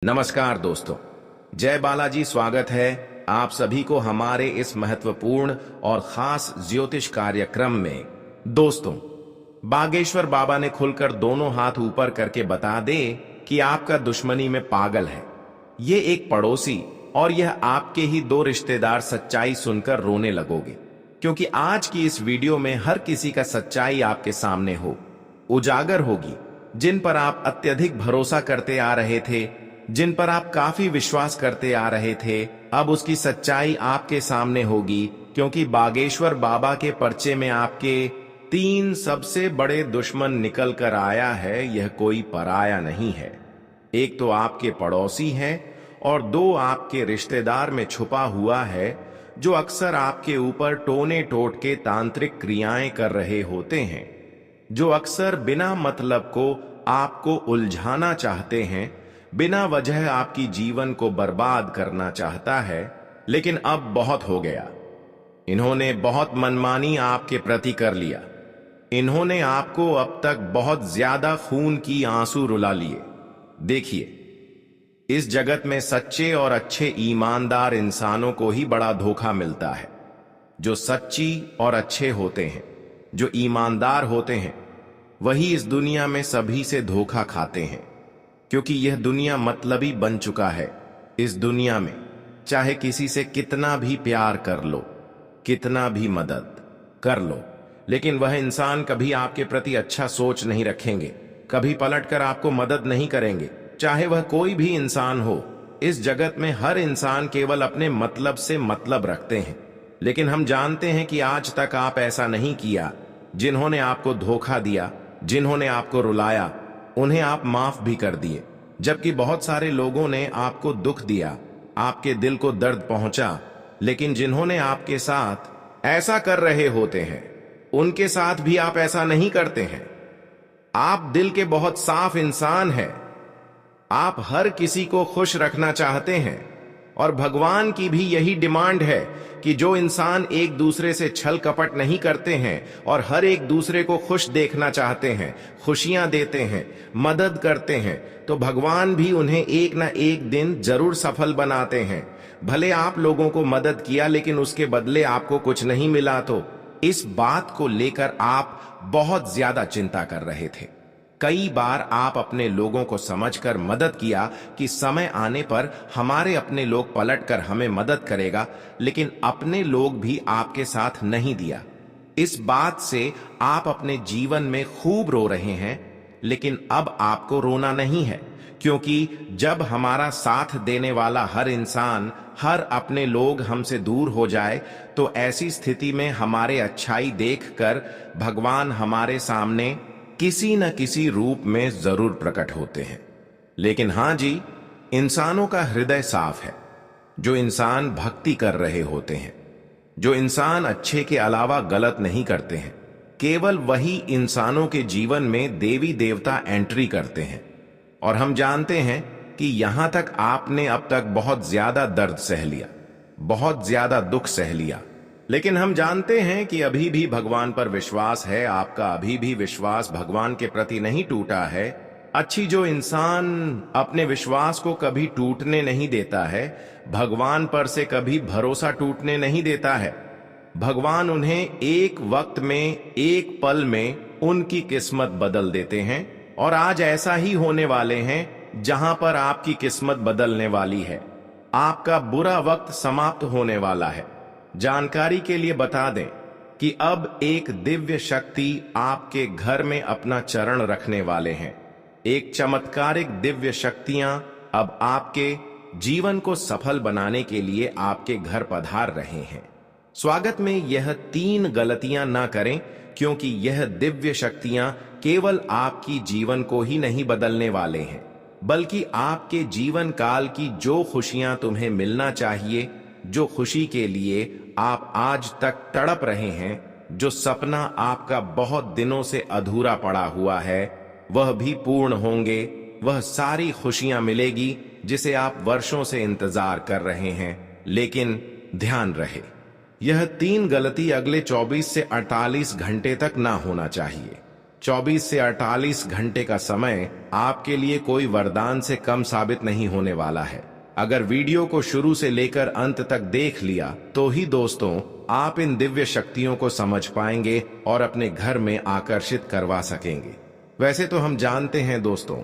नमस्कार दोस्तों, जय बालाजी। स्वागत है आप सभी को हमारे इस महत्वपूर्ण और खास ज्योतिष कार्यक्रम में। दोस्तों, बागेश्वर बाबा ने खुलकर दोनों हाथ ऊपर करके बता दे कि आपका दुश्मनी में पागल है। ये एक पड़ोसी और यह आपके ही दो रिश्तेदार सच्चाई सुनकर रोने लगोगे, क्योंकि आज की इस वीडियो में हर किसी का सच्चाई आपके सामने उजागर होगी। जिन पर आप अत्यधिक भरोसा करते आ रहे थे, जिन पर आप काफी विश्वास करते आ रहे थे, अब उसकी सच्चाई आपके सामने होगी, क्योंकि बागेश्वर बाबा के पर्चे में आपके 3 सबसे बड़े दुश्मन निकल कर आया है। यह कोई पराया नहीं है। एक तो आपके पड़ोसी है और 2 आपके रिश्तेदार में छुपा हुआ है, जो अक्सर आपके ऊपर टोने टोट के तांत्रिक क्रियाएं कर रहे होते हैं, जो अक्सर बिना मतलब को आपको उलझाना चाहते हैं, बिना वजह आपकी जीवन को बर्बाद करना चाहता है। लेकिन अब बहुत हो गया। इन्होंने बहुत मनमानी आपके प्रति कर लिया। इन्होंने आपको अब तक बहुत ज्यादा खून की आंसू रुला लिए। देखिए, इस जगत में सच्चे और अच्छे ईमानदार इंसानों को ही बड़ा धोखा मिलता है। जो सच्ची और अच्छे होते हैं, जो ईमानदार होते हैं, वही इस दुनिया में सभी से धोखा खाते हैं, क्योंकि यह दुनिया मतलबी बन चुका है। इस दुनिया में चाहे किसी से कितना भी प्यार कर लो, कितना भी मदद कर लो, लेकिन वह इंसान कभी आपके प्रति अच्छा सोच नहीं रखेंगे, कभी पलटकर आपको मदद नहीं करेंगे, चाहे वह कोई भी इंसान हो। इस जगत में हर इंसान केवल अपने मतलब से मतलब रखते हैं। लेकिन हम जानते हैं कि आज तक आप ऐसा नहीं किया। जिन्होंने आपको धोखा दिया, जिन्होंने आपको रुलाया, उन्हें आप माफ भी कर दिए। जबकि बहुत सारे लोगों ने आपको दुख दिया, आपके दिल को दर्द पहुंचा, लेकिन जिन्होंने आपके साथ ऐसा कर रहे होते हैं, उनके साथ भी आप ऐसा नहीं करते हैं। आप दिल के बहुत साफ इंसान हैं। आप हर किसी को खुश रखना चाहते हैं, और भगवान की भी यही डिमांड है कि जो इंसान एक दूसरे से छल कपट नहीं करते हैं और हर एक दूसरे को खुश देखना चाहते हैं, खुशियां देते हैं, मदद करते हैं, तो भगवान भी उन्हें एक ना एक दिन जरूर सफल बनाते हैं। भले आप लोगों को मदद किया, लेकिन उसके बदले आपको कुछ नहीं मिला, तो इस बात को लेकर आप बहुत ज्यादा चिंता कर रहे थे। कई बार आप अपने लोगों को समझकर मदद किया कि समय आने पर हमारे अपने लोग पलटकर हमें मदद करेगा, लेकिन अपने लोग भी आपके साथ नहीं दिया। इस बात से आप अपने जीवन में खूब रो रहे हैं, लेकिन अब आपको रोना नहीं है, क्योंकि जब हमारा साथ देने वाला हर इंसान, हर अपने लोग हमसे दूर हो जाए, तो ऐसी स्थिति में हमारे अच्छाई देखकर भगवान हमारे सामने किसी न किसी रूप में जरूर प्रकट होते हैं। लेकिन हां जी, इंसानों का हृदय साफ है। जो इंसान भक्ति कर रहे होते हैं, जो इंसान अच्छे के अलावा गलत नहीं करते हैं, केवल वही इंसानों के जीवन में देवी देवता एंट्री करते हैं। और हम जानते हैं कि यहां तक आपने अब तक बहुत ज्यादा दर्द सह लिया, बहुत ज्यादा दुख सह लिया, लेकिन हम जानते हैं कि अभी भी भगवान पर विश्वास है। आपका अभी भी विश्वास भगवान के प्रति नहीं टूटा है। अच्छी जो इंसान अपने विश्वास को कभी टूटने नहीं देता है, भगवान पर से कभी भरोसा टूटने नहीं देता है। भगवान उन्हें एक वक्त में, एक पल में उनकी किस्मत बदल देते हैं, और आज ऐसा ही होने वाले हैं। जहां पर आपकी किस्मत बदलने वाली है, आपका बुरा वक्त समाप्त होने वाला है। जानकारी के लिए बता दें कि अब एक दिव्य शक्ति आपके घर में अपना चरण रखने वाले हैं। एक चमत्कारिक दिव्य शक्तियां अब आपके जीवन को सफल बनाने के लिए आपके घर पधार रहे हैं। स्वागत में यह 3 गलतियां ना करें, क्योंकि यह दिव्य शक्तियां केवल आपकी जीवन को ही नहीं बदलने वाले हैं, बल्कि आपके जीवन काल की जो खुशियां तुम्हें मिलना चाहिए, जो खुशी के लिए आप आज तक तड़प रहे हैं, जो सपना आपका बहुत दिनों से अधूरा पड़ा हुआ है, वह भी पूर्ण होंगे। वह सारी खुशियां मिलेगी जिसे आप वर्षों से इंतजार कर रहे हैं। लेकिन ध्यान रहे, यह 3 गलती अगले 24 से 48 घंटे तक ना होना चाहिए। 24 से 48 घंटे का समय आपके लिए कोई वरदान से कम साबित नहीं होने वाला है। अगर वीडियो को शुरू से लेकर अंत तक देख लिया तो ही दोस्तों आप इन दिव्य शक्तियों को समझ पाएंगे और अपने घर में आकर्षित करवा सकेंगे। वैसे तो हम जानते हैं दोस्तों,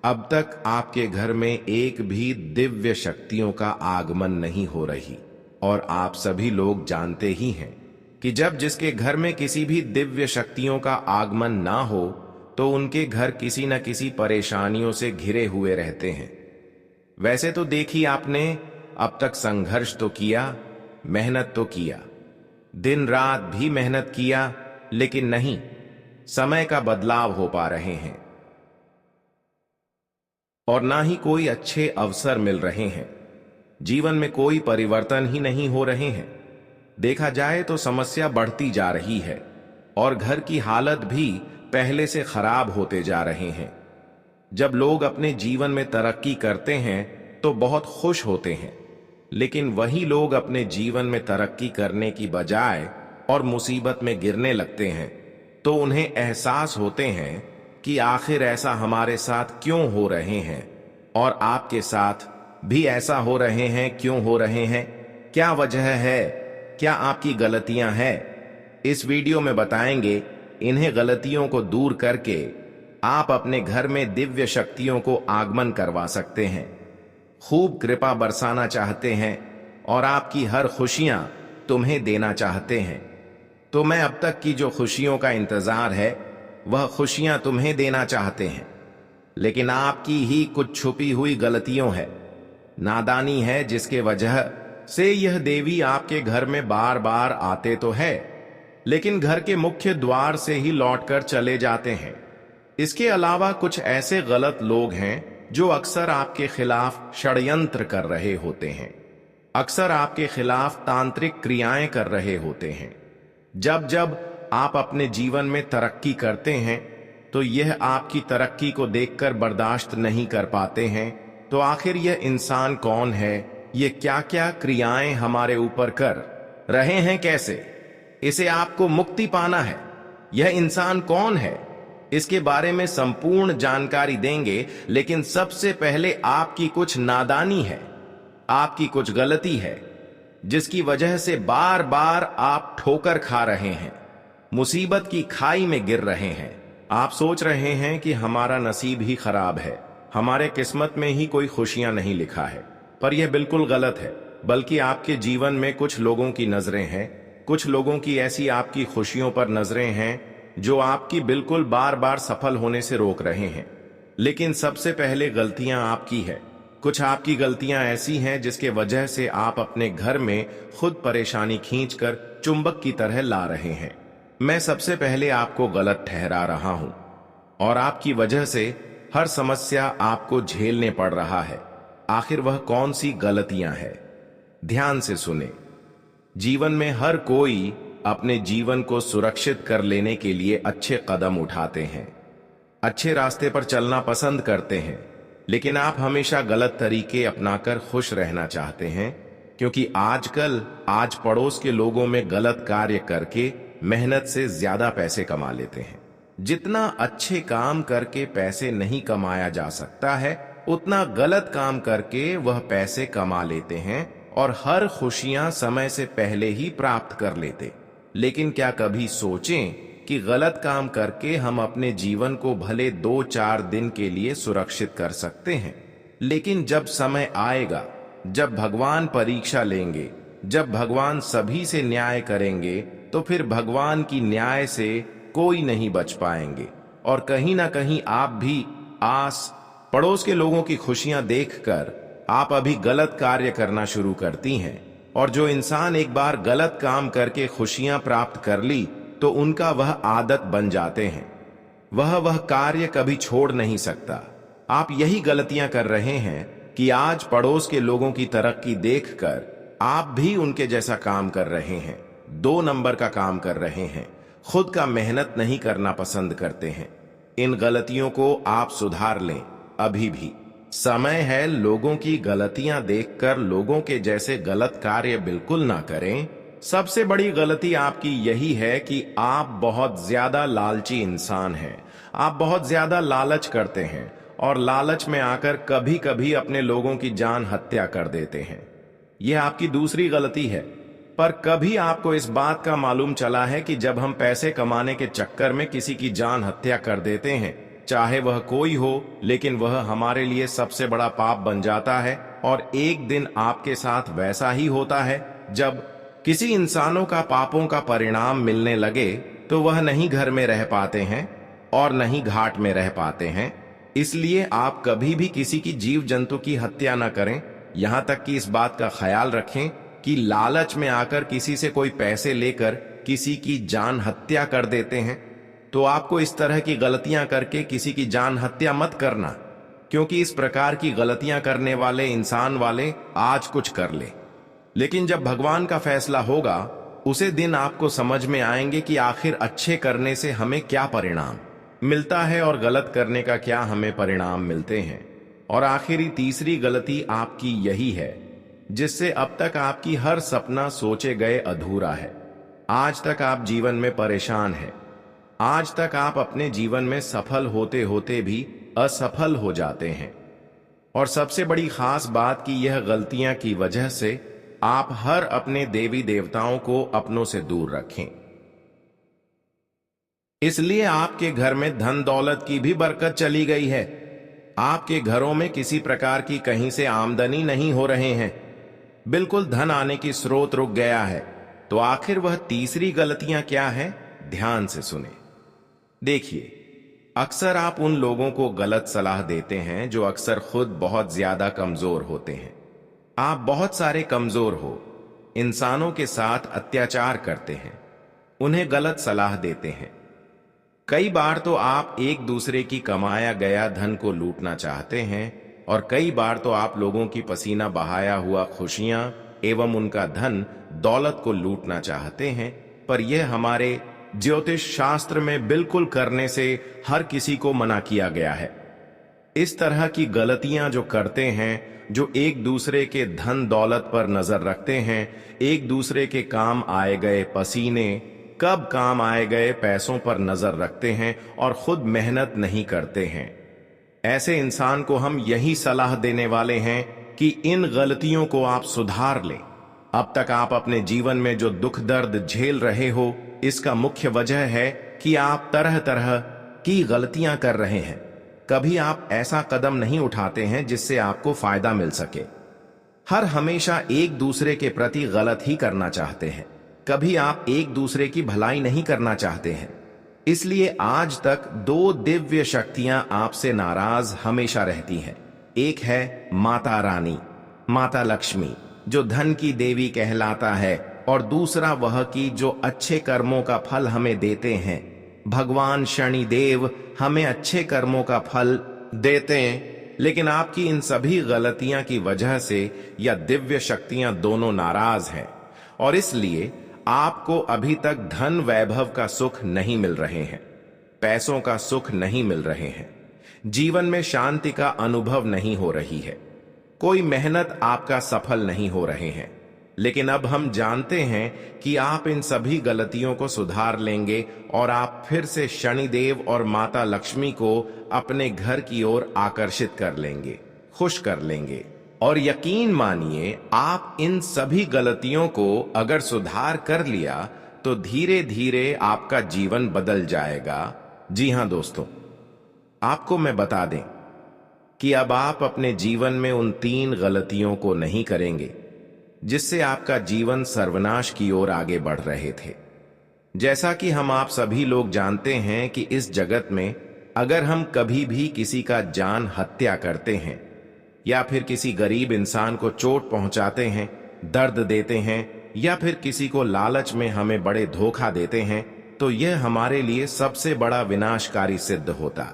अब तक आपके घर में एक भी दिव्य शक्तियों का आगमन नहीं हो रही, और आप सभी लोग जानते ही हैं कि जब जिसके घर में किसी भी दिव्य शक्तियों का आगमन ना हो तो उनके घर किसी न किसी परेशानियों से घिरे हुए रहते हैं। वैसे तो देखी आपने, अब तक संघर्ष तो किया, मेहनत तो किया, दिन रात भी मेहनत किया, लेकिन नहीं, समय का बदलाव हो पा रहे हैं और ना ही कोई अच्छे अवसर मिल रहे हैं। जीवन में कोई परिवर्तन ही नहीं हो रहे हैं। देखा जाए तो समस्या बढ़ती जा रही है और घर की हालत भी पहले से खराब होते जा रहे हैं। जब लोग अपने जीवन में तरक्की करते हैं तो बहुत खुश होते हैं, लेकिन वही लोग अपने जीवन में तरक्की करने की बजाय और मुसीबत में गिरने लगते हैं तो उन्हें एहसास होते हैं कि आखिर ऐसा हमारे साथ क्यों हो रहे हैं, और आपके साथ भी ऐसा हो रहे हैं। क्यों हो रहे हैं, क्या वजह है, क्या आपकी गलतियां हैं? इस वीडियो में बताएंगे। इन्हें गलतियों को दूर करके आप अपने घर में दिव्य शक्तियों को आगमन करवा सकते हैं। खूब कृपा बरसाना चाहते हैं और आपकी हर खुशियां तुम्हें देना चाहते हैं। तो मैं अब तक की जो खुशियों का इंतजार है वह खुशियां तुम्हें देना चाहते हैं, लेकिन आपकी ही कुछ छुपी हुई गलतियों है, नादानी है, जिसके वजह से यह देवी आपके घर में बार बार आते तो है, लेकिन घर के मुख्य द्वार से ही लौटकर चले जाते हैं। इसके अलावा कुछ ऐसे गलत लोग हैं जो अक्सर आपके खिलाफ षड्यंत्र कर रहे होते हैं, अक्सर आपके खिलाफ तांत्रिक क्रियाएं कर रहे होते हैं। जब जब आप अपने जीवन में तरक्की करते हैं तो यह आपकी तरक्की को देखकर बर्दाश्त नहीं कर पाते हैं। तो आखिर यह इंसान कौन है, ये क्या क्या क्रियाएं हमारे ऊपर कर रहे हैं, कैसे इसे आपको मुक्ति पाना है, यह इंसान कौन है, इसके बारे में संपूर्ण जानकारी देंगे। लेकिन सबसे पहले आपकी कुछ नादानी है, आपकी कुछ गलती है, जिसकी वजह से बार बार आप ठोकर खा रहे हैं, मुसीबत की खाई में गिर रहे हैं। आप सोच रहे हैं कि हमारा नसीब ही खराब है, हमारे किस्मत में ही कोई खुशियां नहीं लिखा है, पर यह बिल्कुल गलत है। बल्कि आपके जीवन में कुछ लोगों की नजरें हैं, कुछ लोगों की ऐसी आपकी खुशियों पर नजरें हैं जो आपकी बिल्कुल बार बार सफल होने से रोक रहे हैं। लेकिन सबसे पहले गलतियां आपकी है। कुछ आपकी गलतियां ऐसी हैं जिसके वजह से आप अपने घर में खुद परेशानी खींचकर चुंबक की तरह ला रहे हैं। मैं सबसे पहले आपको गलत ठहरा रहा हूं और आपकी वजह से हर समस्या आपको झेलने पड़ रहा है। आखिर वह कौन सी गलतियां हैं? ध्यान से सुने। जीवन में हर कोई अपने जीवन को सुरक्षित कर लेने के लिए अच्छे कदम उठाते हैं, अच्छे रास्ते पर चलना पसंद करते हैं, लेकिन आप हमेशा गलत तरीके अपनाकर खुश रहना चाहते हैं, क्योंकि आजकल आज पड़ोस के लोगों में गलत कार्य करके मेहनत से ज्यादा पैसे कमा लेते हैं। जितना अच्छे काम करके पैसे नहीं कमाया जा सकता है, उतना गलत काम करके वह पैसे कमा लेते हैं और हर खुशियां समय से पहले ही प्राप्त कर लेते। लेकिन क्या कभी सोचें कि गलत काम करके हम अपने जीवन को भले 2-4 दिन के लिए सुरक्षित कर सकते हैं, लेकिन जब समय आएगा, जब भगवान परीक्षा लेंगे, जब भगवान सभी से न्याय करेंगे, तो फिर भगवान की न्याय से कोई नहीं बच पाएंगे। और कहीं ना कहीं आप भी आस पड़ोस के लोगों की खुशियां देखकर आप अभी गलत कार्य करना शुरू करती हैं। और जो इंसान एक बार गलत काम करके खुशियां प्राप्त कर ली तो उनका वह आदत बन जाते हैं, वह कार्य कभी छोड़ नहीं सकता। आप यही गलतियां कर रहे हैं कि आज पड़ोस के लोगों की तरक्की देखकर आप भी उनके जैसा काम कर रहे हैं, 2 नंबर का काम कर रहे हैं, खुद का मेहनत नहीं करना पसंद करते हैं। इन गलतियों को आप सुधार लें, अभी भी समय है। लोगों की गलतियां देखकर लोगों के जैसे गलत कार्य बिल्कुल ना करें। सबसे बड़ी गलती आपकी यही है कि आप बहुत ज्यादा लालची इंसान हैं। आप बहुत ज्यादा लालच करते हैं और लालच में आकर कभी कभी अपने लोगों की जान हत्या कर देते हैं। यह आपकी दूसरी गलती है। पर कभी आपको इस बात का मालूम चला है कि जब हम पैसे कमाने के चक्कर में किसी की जान हत्या कर देते हैं, चाहे वह कोई हो, लेकिन वह हमारे लिए सबसे बड़ा पाप बन जाता है। और एक दिन आपके साथ वैसा ही होता है, जब किसी इंसानों का पापों का परिणाम मिलने लगे तो वह नहीं घर में रह पाते हैं और नहीं घाट में रह पाते हैं। इसलिए आप कभी भी किसी की जीव जंतु की हत्या न करें। यहां तक कि इस बात का ख्याल रखें कि लालच में आकर किसी से कोई पैसे लेकर किसी की जान हत्या कर देते हैं, तो आपको इस तरह की गलतियां करके किसी की जान हत्या मत करना, क्योंकि इस प्रकार की गलतियां करने वाले इंसान वाले आज कुछ कर ले, लेकिन जब भगवान का फैसला होगा उसे दिन आपको समझ में आएंगे कि आखिर अच्छे करने से हमें क्या परिणाम मिलता है और गलत करने का क्या हमें परिणाम मिलते हैं। और आखिरी तीसरी गलती आपकी यही है, जिससे अब तक आपकी हर सपना सोचे गए अधूरा है। आज तक आप जीवन में परेशान हैं। आज तक आप अपने जीवन में सफल होते होते भी असफल हो जाते हैं। और सबसे बड़ी खास बात कि यह गलतियां की वजह से आप हर अपने देवी देवताओं को अपनों से दूर रखें। इसलिए आपके घर में धन दौलत की भी बरकत चली गई है। आपके घरों में किसी प्रकार की कहीं से आमदनी नहीं हो रहे हैं, बिल्कुल धन आने की स्रोत रुक गया है। तो आखिर वह तीसरी गलतियां क्या है, ध्यान से सुने। देखिए, अक्सर आप उन लोगों को गलत सलाह देते हैं जो अक्सर खुद बहुत ज्यादा कमजोर होते हैं। आप बहुत सारे कमजोर हो इंसानों के साथ अत्याचार करते हैं, उन्हें गलत सलाह देते हैं। कई बार तो आप एक दूसरे की कमाया गया धन को लूटना चाहते हैं और कई बार तो आप लोगों की पसीना बहाया हुआ खुशियां एवं उनका धन दौलत को लूटना चाहते हैं। पर यह हमारे ज्योतिष शास्त्र में बिल्कुल करने से हर किसी को मना किया गया है। इस तरह की गलतियां जो करते हैं, जो एक दूसरे के धन दौलत पर नजर रखते हैं, एक दूसरे के काम आए गए पसीने, कब काम आए गए पैसों पर नजर रखते हैं और खुद मेहनत नहीं करते हैं, ऐसे इंसान को हम यही सलाह देने वाले हैं कि इन गलतियों को आप सुधार लें। अब तक आप अपने जीवन में जो दुख दर्द झेल रहे हो, इसका मुख्य वजह है कि आप तरह तरह की गलतियां कर रहे हैं। कभी आप ऐसा कदम नहीं उठाते हैं जिससे आपको फायदा मिल सके। हर हमेशा एक दूसरे के प्रति गलत ही करना चाहते हैं। कभी आप एक दूसरे की भलाई नहीं करना चाहते हैं। इसलिए आज तक दो दिव्य शक्तियां आपसे नाराज हमेशा रहती हैं। एक है माता रानी, माता लक्ष्मी, जो धन की देवी कहलाता है, और दूसरा वह की जो अच्छे कर्मों का फल हमें देते हैं। भगवान शनिदेव हमें अच्छे कर्मों का फल देते हैं, लेकिन आपकी इन सभी गलतियां की वजह से यह दिव्य शक्तियां दोनों नाराज हैं और इसलिए आपको अभी तक धन वैभव का सुख नहीं मिल रहे हैं, पैसों का सुख नहीं मिल रहे हैं, जीवन में शांति का अनुभव नहीं हो रही है, कोई मेहनत आपका सफल नहीं हो रहे हैं। लेकिन अब हम जानते हैं कि आप इन सभी गलतियों को सुधार लेंगे और आप फिर से शनिदेव और माता लक्ष्मी को अपने घर की ओर आकर्षित कर लेंगे, खुश कर लेंगे। और यकीन मानिए, आप इन सभी गलतियों को अगर सुधार कर लिया तो धीरे धीरे आपका जीवन बदल जाएगा। जी हां दोस्तों, आपको मैं बता दें कि अब आप अपने जीवन में उन 3 गलतियों को नहीं करेंगे जिससे आपका जीवन सर्वनाश की ओर आगे बढ़ रहे थे। जैसा कि हम आप सभी लोग जानते हैं कि इस जगत में अगर हम कभी भी किसी का जान हत्या करते हैं या फिर किसी गरीब इंसान को चोट पहुंचाते हैं, दर्द देते हैं या फिर किसी को लालच में हमें बड़े धोखा देते हैं, तो यह हमारे लिए सबसे बड़ा विनाशकारी सिद्ध होता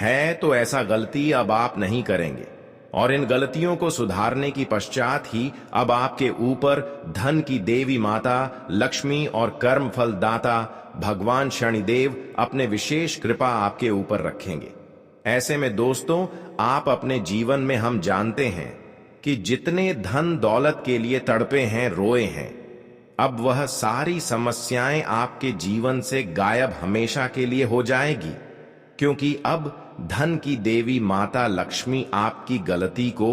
है। तो ऐसा गलती अब आप नहीं करेंगे और इन गलतियों को सुधारने की पश्चात ही अब आपके ऊपर धन की देवी माता लक्ष्मी और कर्म फल दाता भगवान शनिदेव अपने विशेष कृपा आपके ऊपर रखेंगे। ऐसे में दोस्तों, आप अपने जीवन में हम जानते हैं कि जितने धन दौलत के लिए तड़पे हैं, रोए हैं, अब वह सारी समस्याएं आपके जीवन से गायब हमेशा के लिए हो जाएगी, क्योंकि अब धन की देवी माता लक्ष्मी आपकी गलती को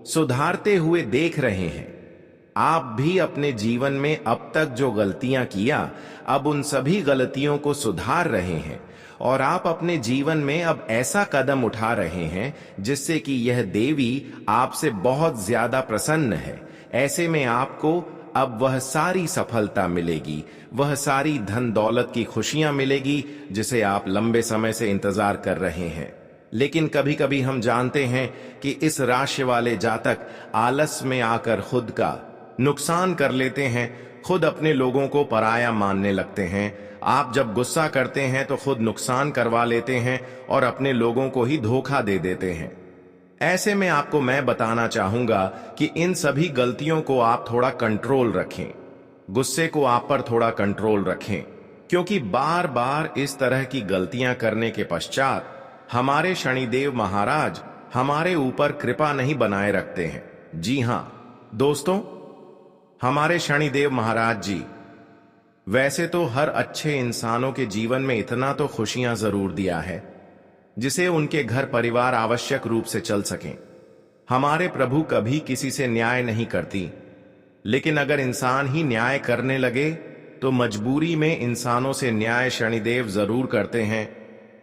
सुधारते हुए देख रहे हैं। आप भी अपने जीवन में अब तक जो गलतियां किया, अब उन सभी गलतियों को सुधार रहे हैं और आप अपने जीवन में अब ऐसा कदम उठा रहे हैं जिससे कि यह देवी आपसे बहुत ज्यादा प्रसन्न है। ऐसे में आपको अब वह सारी सफलता मिलेगी, वह सारी धन दौलत की खुशियां मिलेगी जिसे आप लंबे समय से इंतजार कर रहे हैं। लेकिन कभी कभी हम जानते हैं कि इस राशि वाले जातक आलस में आकर खुद का नुकसान कर लेते हैं, खुद अपने लोगों को पराया मानने लगते हैं। आप जब गुस्सा करते हैं तो खुद नुकसान करवा लेते हैं और अपने लोगों को ही धोखा दे देते हैं। ऐसे में आपको मैं बताना चाहूंगा कि इन सभी गलतियों को आप थोड़ा कंट्रोल रखें, गुस्से को आप पर थोड़ा कंट्रोल रखें, क्योंकि बार बार इस तरह की गलतियां करने के पश्चात हमारे शनिदेव महाराज हमारे ऊपर कृपा नहीं बनाए रखते हैं। जी हां दोस्तों, हमारे शनिदेव महाराज जी वैसे तो हर अच्छे इंसानों के जीवन में इतना तो खुशियां जरूर दिया है जिसे उनके घर परिवार आवश्यक रूप से चल सकें। हमारे प्रभु कभी किसी से न्याय नहीं करती, लेकिन अगर इंसान ही न्याय करने लगे तो मजबूरी में इंसानों से न्याय शनिदेव जरूर करते हैं।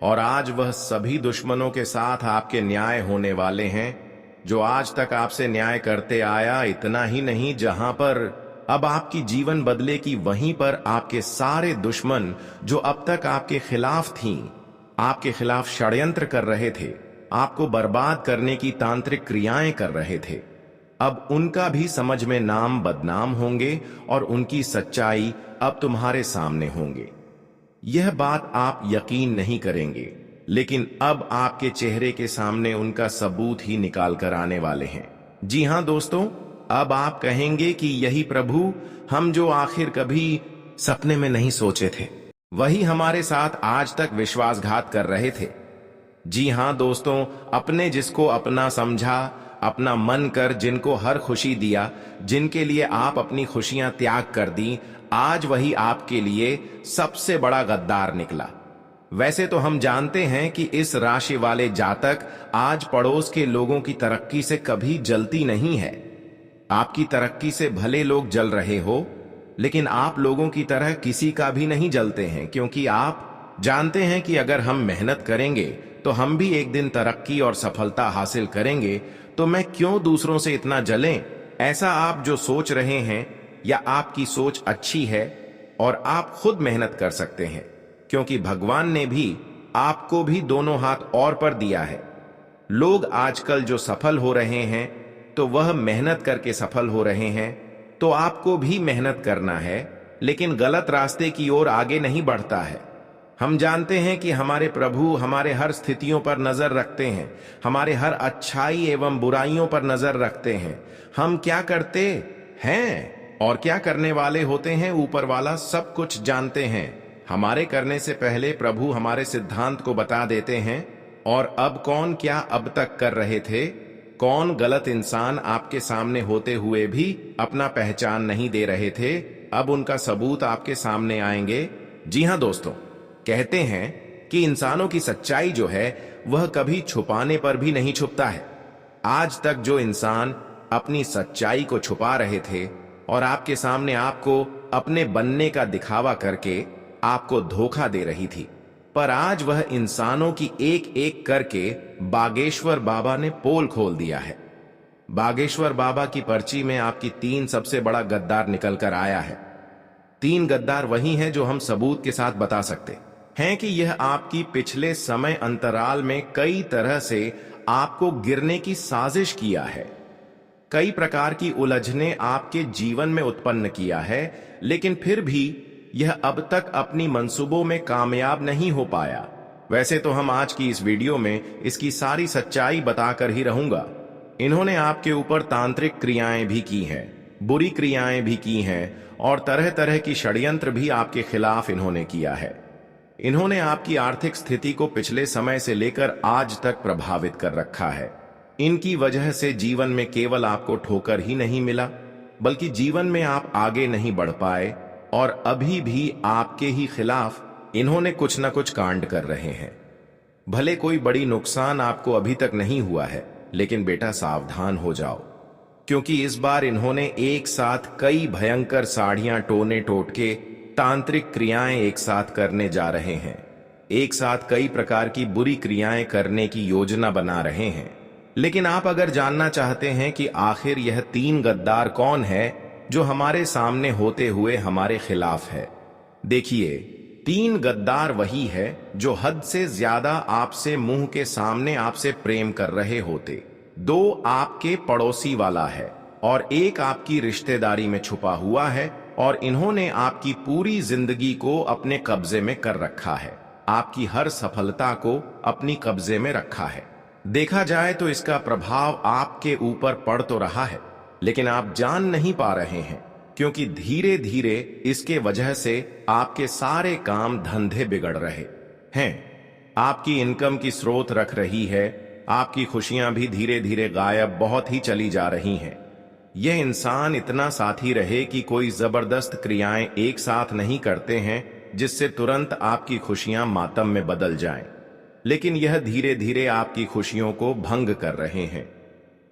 और आज वह सभी दुश्मनों के साथ आपके न्याय होने वाले हैं जो आज तक आपसे न्याय करते आया। इतना ही नहीं, जहां पर अब आपकी जीवन बदलेगी वहीं पर आपके सारे दुश्मन जो अब तक आपके खिलाफ थीं, आपके खिलाफ षड्यंत्र कर रहे थे, आपको बर्बाद करने की तांत्रिक क्रियाएं कर रहे थे, अब उनका भी समझ में नाम बदनाम होंगे और उनकी सच्चाई अब तुम्हारे सामने होंगे। यह बात आप यकीन नहीं करेंगे, लेकिन अब आपके चेहरे के सामने उनका सबूत ही निकाल कर आने वाले हैं। जी हां दोस्तों, अब आप कहेंगे कि यही प्रभु, हम जो आखिर कभी सपने में नहीं सोचे थे, वही हमारे साथ आज तक विश्वासघात कर रहे थे। जी हां दोस्तों, अपने जिसको अपना समझा, अपना मन कर जिनको हर खुशी दिया, जिनके लिए आप अपनी खुशियां त्याग कर दी, आज वही आपके लिए सबसे बड़ा गद्दार निकला। वैसे तो हम जानते हैं कि इस राशि वाले जातक आज पड़ोस के लोगों की तरक्की से कभी जलती नहीं है। आपकी तरक्की से भले लोग जल रहे हो, लेकिन आप लोगों की तरह किसी का भी नहीं जलते हैं, क्योंकि आप जानते हैं कि अगर हम मेहनत करेंगे तो हम भी एक दिन तरक्की और सफलता हासिल करेंगे। तो मैं क्यों दूसरों से इतना जलें? ऐसा आप जो सोच रहे हैं या आपकी सोच अच्छी है और आप खुद मेहनत कर सकते हैं, क्योंकि भगवान ने भी आपको भी दोनों हाथ और पर दिया है। लोग आजकल जो सफल हो रहे हैं तो वह मेहनत करके सफल हो रहे हैं, तो आपको भी मेहनत करना है, लेकिन गलत रास्ते की ओर आगे नहीं बढ़ता है। हम जानते हैं कि हमारे प्रभु हमारे हर स्थितियों पर नजर रखते हैं, हमारे हर अच्छाई एवं बुराइयों पर नजर रखते हैं। हम क्या करते हैं और क्या करने वाले होते हैं, ऊपर वाला सब कुछ जानते हैं। हमारे करने से पहले प्रभु हमारे सिद्धांत को बता देते हैं, और अब कौन क्या अब तक कर रहे थे, कौन गलत इंसान आपके सामने होते हुए भी अपना पहचान नहीं दे रहे थे, अब उनका सबूत आपके सामने आएंगे। जी हां दोस्तों, कहते हैं कि इंसानों की सच्चाई जो है वह कभी छुपाने पर भी नहीं छुपता है। आज तक जो इंसान अपनी सच्चाई को छुपा रहे थे और आपके सामने आपको अपने बनने का दिखावा करके आपको धोखा दे रही थी, पर आज वह इंसानों की एक एक करके बागेश्वर बाबा ने पोल खोल दिया है। बागेश्वर बाबा की पर्ची में आपकी 3 सबसे बड़ा गद्दार निकल कर आया है। 3 गद्दार वही हैं जो हम सबूत के साथ बता सकते हैं कि यह आपकी पिछले समय अंतराल में कई तरह से आपको गिरने की साजिश किया है, कई प्रकार की उलझने आपके जीवन में उत्पन्न किया है, लेकिन फिर भी यह अब तक अपनी मंसूबों में कामयाब नहीं हो पाया। वैसे तो हम आज की इस वीडियो में इसकी सारी सच्चाई बताकर ही रहूंगा। इन्होंने आपके ऊपर तांत्रिक क्रियाएं भी की हैं, बुरी क्रियाएं भी की हैं, और तरह तरह की षड्यंत्र भी आपके खिलाफ इन्होंने किया है। इन्होंने आपकी आर्थिक स्थिति को पिछले समय से लेकर आज तक प्रभावित कर रखा है। इनकी वजह से जीवन में केवल आपको ठोकर ही नहीं मिला, बल्कि जीवन में आप आगे नहीं बढ़ पाए और अभी भी आपके ही खिलाफ इन्होंने कुछ न कुछ कांड कर रहे हैं। भले कोई बड़ी नुकसान आपको अभी तक नहीं हुआ है, लेकिन बेटा सावधान हो जाओ, क्योंकि इस बार इन्होंने एक साथ कई भयंकर साड़ियां टोने टोटके तांत्रिक क्रियाएं एक साथ करने जा रहे हैं। एक साथ कई प्रकार की बुरी क्रियाएं करने की योजना बना रहे हैं। लेकिन आप अगर जानना चाहते हैं कि आखिर यह 3 गद्दार कौन है जो हमारे सामने होते हुए हमारे खिलाफ है, देखिए 3 गद्दार वही है जो हद से ज्यादा आपसे मुंह के सामने आपसे प्रेम कर रहे होते। 2 आपके पड़ोसी वाला है और 1 आपकी रिश्तेदारी में छुपा हुआ है, और इन्होंने आपकी पूरी जिंदगी को अपने कब्जे में कर रखा है, आपकी हर सफलता को अपनी कब्जे में रखा है। देखा जाए तो इसका प्रभाव आपके ऊपर पड़ तो रहा है, लेकिन आप जान नहीं पा रहे हैं, क्योंकि धीरे धीरे इसके वजह से आपके सारे काम धंधे बिगड़ रहे हैं। आपकी इनकम की स्रोत रख रही है, आपकी खुशियां भी धीरे धीरे गायब बहुत ही चली जा रही हैं। यह इंसान इतना साथी रहे कि कोई जबरदस्त क्रियाएं एक साथ नहीं करते हैं जिससे तुरंत आपकी खुशियां मातम में बदल जाएं, लेकिन यह धीरे धीरे आपकी खुशियों को भंग कर रहे हैं।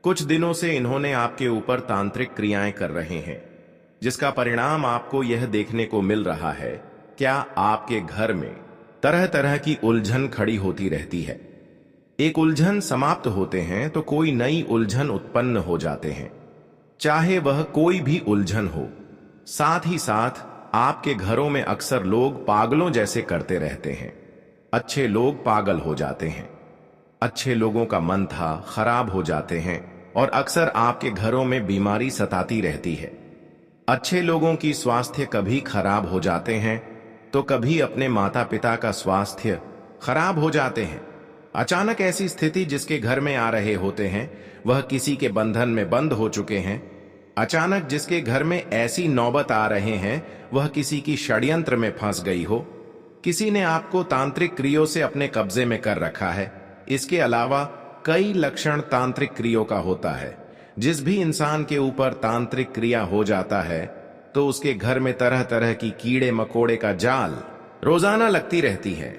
कुछ दिनों से इन्होंने आपके ऊपर तांत्रिक क्रियाएं कर रहे हैं, जिसका परिणाम आपको यह देखने को मिल रहा है, क्या आपके घर में तरह तरह की उलझन खड़ी होती रहती है। एक उलझन समाप्त होते हैं तो कोई नई उलझन उत्पन्न हो जाते हैं, चाहे वह कोई भी उलझन हो। साथ ही साथ आपके घरों में अक्सर लोग पागलों जैसे करते रहते हैं। अच्छे लोग पागल हो जाते हैं, अच्छे लोगों का मन था खराब हो जाते हैं, और अक्सर आपके घरों में बीमारी सताती रहती है। अच्छे लोगों की स्वास्थ्य कभी खराब हो जाते हैं तो कभी अपने माता पिता का स्वास्थ्य खराब हो जाते हैं। अचानक ऐसी स्थिति जिसके घर में आ रहे होते हैं वह किसी के बंधन में बंद हो चुके हैं। अचानक जिसके घर में ऐसी नौबत आ रहे हैं वह किसी की षड्यंत्र में फंस गई हो, किसी ने आपको तांत्रिक क्रियों से अपने कब्जे में कर रखा है। इसके अलावा कई लक्षण तांत्रिक क्रियों का होता है। जिस भी इंसान के ऊपर तांत्रिक क्रिया हो जाता है तो उसके घर में तरह तरह की कीड़े मकोड़े का जाल रोजाना लगती रहती है।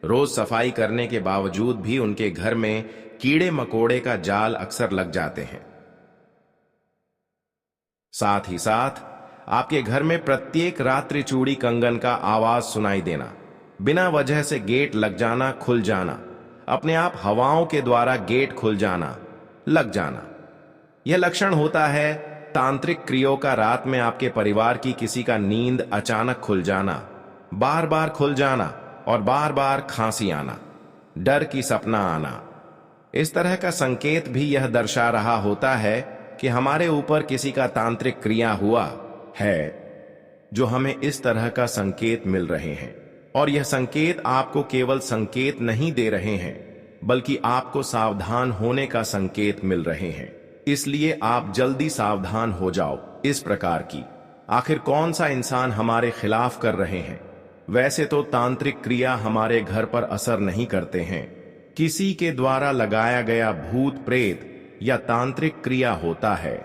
रोज सफाई करने के बावजूद भी उनके घर में कीड़े मकोड़े का जाल अक्सर लग जाते हैं। साथ ही साथ आपके घर में प्रत्येक रात्रि चूड़ी कंगन का आवाज सुनाई देना, बिना वजह से गेट लग जाना खुल जाना, अपने आप हवाओं के द्वारा गेट खुल जाना लग जाना, यह लक्षण होता है तांत्रिक क्रियों का। रात में आपके परिवार की किसी का नींद अचानक खुल जाना, बार बार खुल जाना और बार बार खांसी आना, डर की सपना आना। इस तरह का संकेत भी यह दर्शा रहा होता है कि हमारे ऊपर किसी का तांत्रिक क्रिया हुआ है, जो हमें इस तरह का संकेत मिल रहे हैं। और यह संकेत आपको केवल संकेत नहीं दे रहे हैं, बल्कि आपको सावधान होने का संकेत मिल रहे हैं। इसलिए आप जल्दी सावधान हो जाओ इस प्रकार की। आखिर कौन सा इंसान हमारे खिलाफ कर रहे हैं? वैसे तो तांत्रिक क्रिया हमारे घर पर असर नहीं करते हैं। किसी के द्वारा लगाया गया भूत प्रेत या तांत्रिक क्रिया होता है,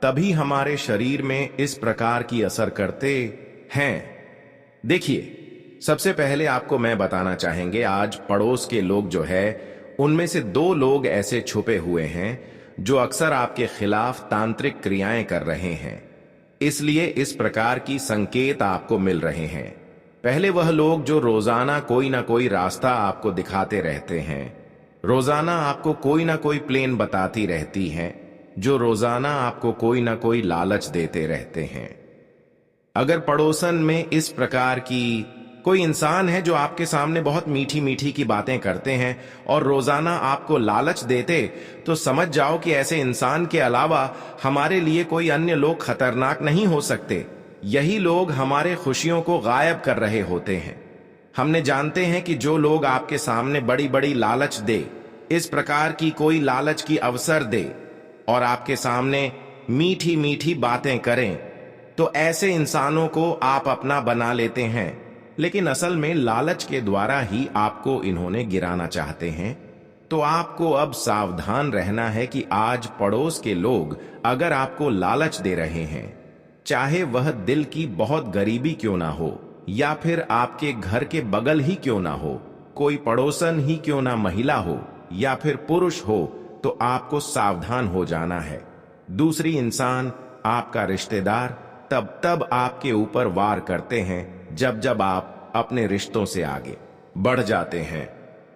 तभी हमारे शरीर में इस प्रकार की असर करते हैं। देखिए, सबसे पहले आपको मैं बताना चाहेंगे, आज पड़ोस के लोग जो है उनमें से 2 लोग ऐसे छुपे हुए हैं जो अक्सर आपके खिलाफ तांत्रिक क्रियाएं कर रहे हैं। इसलिए इस प्रकार की संकेत आपको मिल रहे हैं। पहले वह लोग जो रोजाना कोई ना कोई रास्ता आपको दिखाते रहते हैं, रोजाना आपको कोई ना कोई प्लेन बताती रहती हैं, जो रोजाना आपको कोई ना कोई लालच देते रहते हैं। अगर पड़ोसन में इस प्रकार की कोई इंसान है जो आपके सामने बहुत मीठी मीठी की बातें करते हैं और रोजाना आपको लालच देते, तो समझ जाओ कि ऐसे इंसान के अलावा हमारे लिए कोई अन्य लोग खतरनाक नहीं हो सकते। यही लोग हमारे खुशियों को गायब कर रहे होते हैं। हमने जानते हैं कि जो लोग आपके सामने बड़ी बड़ी लालच दे, इस प्रकार की कोई लालच की अवसर दे और आपके सामने मीठी मीठी बातें करें, तो ऐसे इंसानों को आप अपना बना लेते हैं। लेकिन असल में लालच के द्वारा ही आपको इन्होंने गिराना चाहते हैं। तो आपको अब सावधान रहना है कि आज पड़ोस के लोग अगर आपको लालच दे रहे हैं, चाहे वह दिल की बहुत गरीबी क्यों ना हो या फिर आपके घर के बगल ही क्यों ना हो, कोई पड़ोसन ही क्यों ना महिला हो या फिर पुरुष हो, तो आपको सावधान हो जाना है। दूसरी इंसान, आपका रिश्तेदार तब आपके ऊपर वार करते हैं जब जब आप अपने रिश्तों से आगे बढ़ जाते हैं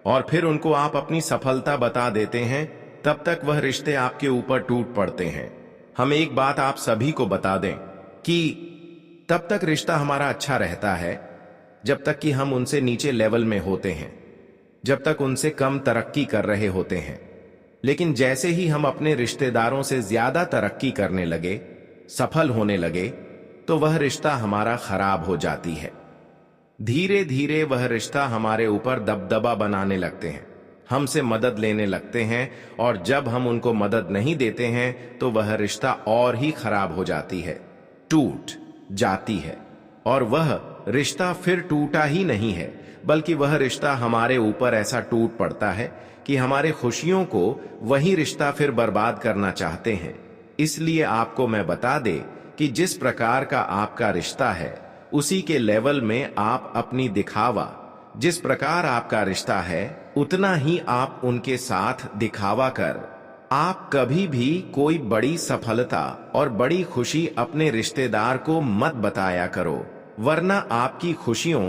और फिर उनको आप अपनी सफलता बता देते हैं, तब तक वह रिश्ते आपके ऊपर टूट पड़ते हैं। हम एक बात आप सभी को बता दें कि तब तक रिश्ता हमारा अच्छा रहता है जब तक कि हम उनसे नीचे लेवल में होते हैं, जब तक उनसे कम तरक्की कर रहे होते हैं। लेकिन जैसे ही हम अपने रिश्तेदारों से ज्यादा तरक्की करने लगे, सफल होने लगे, तो वह रिश्ता हमारा खराब हो जाती है। धीरे धीरे वह रिश्ता हमारे ऊपर दबदबा बनाने लगते हैं, हमसे मदद लेने लगते हैं, और जब हम उनको मदद नहीं देते हैं तो वह रिश्ता और ही खराब हो जाती है, टूट जाती है। और वह रिश्ता फिर टूटा ही नहीं है, बल्कि वह रिश्ता हमारे ऊपर ऐसा टूट पड़ता है कि हमारे खुशियों को वही रिश्ता फिर बर्बाद करना चाहते हैं। इसलिए आपको मैं बता दे कि जिस प्रकार का आपका रिश्ता है उसी के लेवल में आप अपनी दिखावा, जिस प्रकार आपका रिश्ता है उतना ही आप उनके साथ दिखावा कर आप कभी भी कोई बड़ी सफलता और बड़ी खुशी अपने रिश्तेदार को मत बताया करो, वरना आपकी खुशियों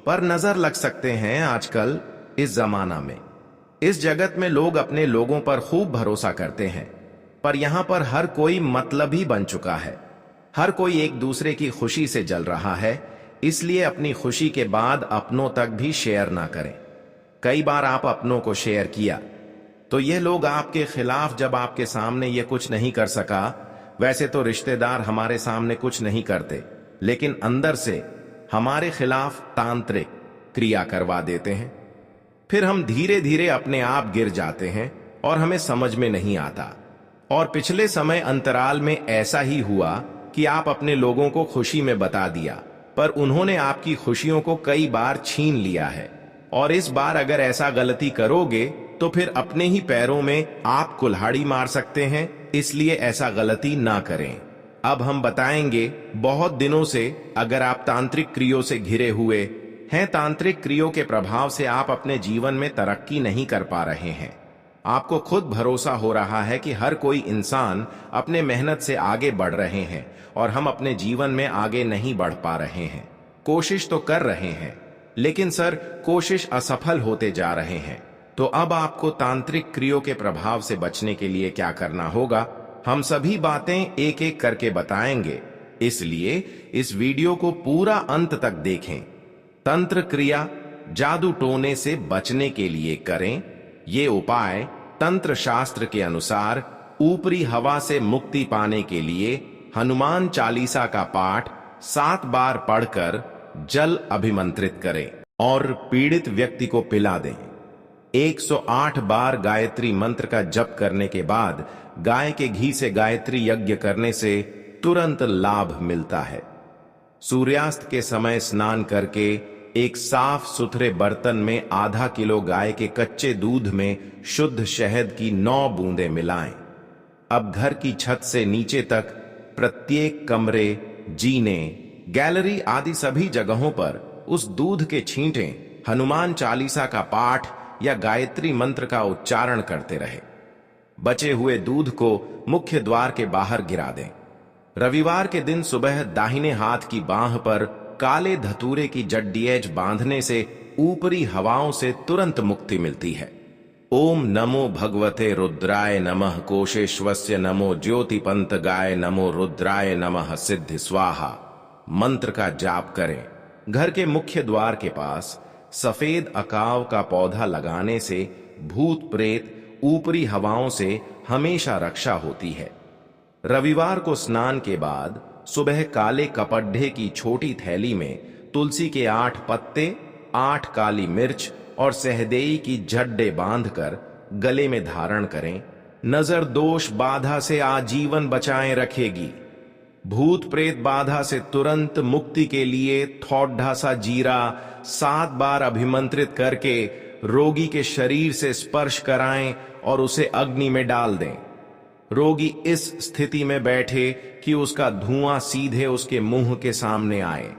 पर नजर लग सकते हैं। आजकल इस जमाना में, इस जगत में लोग अपने लोगों पर खूब भरोसा करते हैं, पर यहां पर हर कोई मतलबी बन चुका है। हर कोई एक दूसरे की खुशी से जल रहा है, इसलिए अपनी खुशी के बाद अपनों तक भी शेयर ना करें। कई बार आप अपनों को शेयर किया तो ये लोग आपके खिलाफ, जब आपके सामने ये कुछ नहीं कर सका, वैसे तो रिश्तेदार हमारे सामने कुछ नहीं करते, लेकिन अंदर से हमारे खिलाफ तांत्रिक क्रिया करवा देते हैं। फिर हम धीरे धीरे अपने आप गिर जाते हैं और हमें समझ में नहीं आता। और पिछले समय अंतराल में ऐसा ही हुआ कि आप अपने लोगों को खुशी में बता दिया, पर उन्होंने आपकी खुशियों को कई बार छीन लिया है। और इस बार अगर ऐसा गलती करोगे तो फिर अपने ही पैरों में आप कुल्हाड़ी मार सकते हैं, इसलिए ऐसा गलती ना करें। अब हम बताएंगे, बहुत दिनों से अगर आप तांत्रिक क्रियों से घिरे हुए हैं, तांत्रिक क्रियों के प्रभाव से आप अपने जीवन में तरक्की नहीं कर पा रहे हैं, आपको खुद भरोसा हो रहा है कि हर कोई इंसान अपने मेहनत से आगे बढ़ रहे हैं और हम अपने जीवन में आगे नहीं बढ़ पा रहे हैं। कोशिश तो कर रहे हैं, लेकिन सर कोशिश असफल होते जा रहे हैं। तो अब आपको तांत्रिक क्रियों के प्रभाव से बचने के लिए क्या करना होगा, हम सभी बातें एक एक करके बताएंगे, इसलिए इस वीडियो को पूरा अंत तक देखें। तंत्र क्रिया जादू टोने से बचने के लिए करें ये उपाय तंत्र शास्त्र के अनुसार ऊपरी हवा से मुक्ति पाने के लिए हनुमान चालीसा का पाठ 7 बार पढ़कर जल अभिमंत्रित करें और पीड़ित व्यक्ति को पिला दें। 108 बार गायत्री मंत्र का जप करने के बाद गाय के घी से गायत्री यज्ञ करने से तुरंत लाभ मिलता है। सूर्यास्त के समय स्नान करके एक साफ सुथरे बर्तन में आधा किलो गाय के कच्चे दूध में शुद्ध शहद की 9 बूंदें मिलाएं। अब घर की छत से नीचे तक प्रत्येक कमरे, जीने, गैलरी आदि सभी जगहों पर उस दूध के छींटे हनुमान चालीसा का पाठ या गायत्री मंत्र का उच्चारण करते रहे। बचे हुए दूध को मुख्य द्वार के बाहर गिरा दें। रविवार के दिन सुबह दाहिने हाथ की बांह पर काले धतूरे की जड्डीएज बांधने से ऊपरी हवाओं से तुरंत मुक्ति मिलती है। ओम नमो भगवते रुद्राय नमः, कोशेश्वस्य नमो, ज्योतिपंत गाय नमो, रुद्राय नमः, सिद्धि स्वाहा मंत्र का जाप करें। घर के मुख्य द्वार के पास सफेद अकाव का पौधा लगाने से भूत प्रेत ऊपरी हवाओं से हमेशा रक्षा होती है। रविवार को स्नान के बाद सुबह काले कपड्ढे की छोटी थैली में तुलसी के 8 पत्ते, 8 काली मिर्च और सहदेई की झड्डे बांधकर गले में धारण करें। नजर दोष बाधा से आजीवन बचाए रखेगी। भूत प्रेत बाधा से तुरंत मुक्ति के लिए थोड़ा सा जीरा 7 बार अभिमंत्रित करके रोगी के शरीर से स्पर्श कराएं और उसे अग्नि में डाल दें। रोगी इस स्थिति में बैठे कि उसका धुआं सीधे उसके मुंह के सामने आए।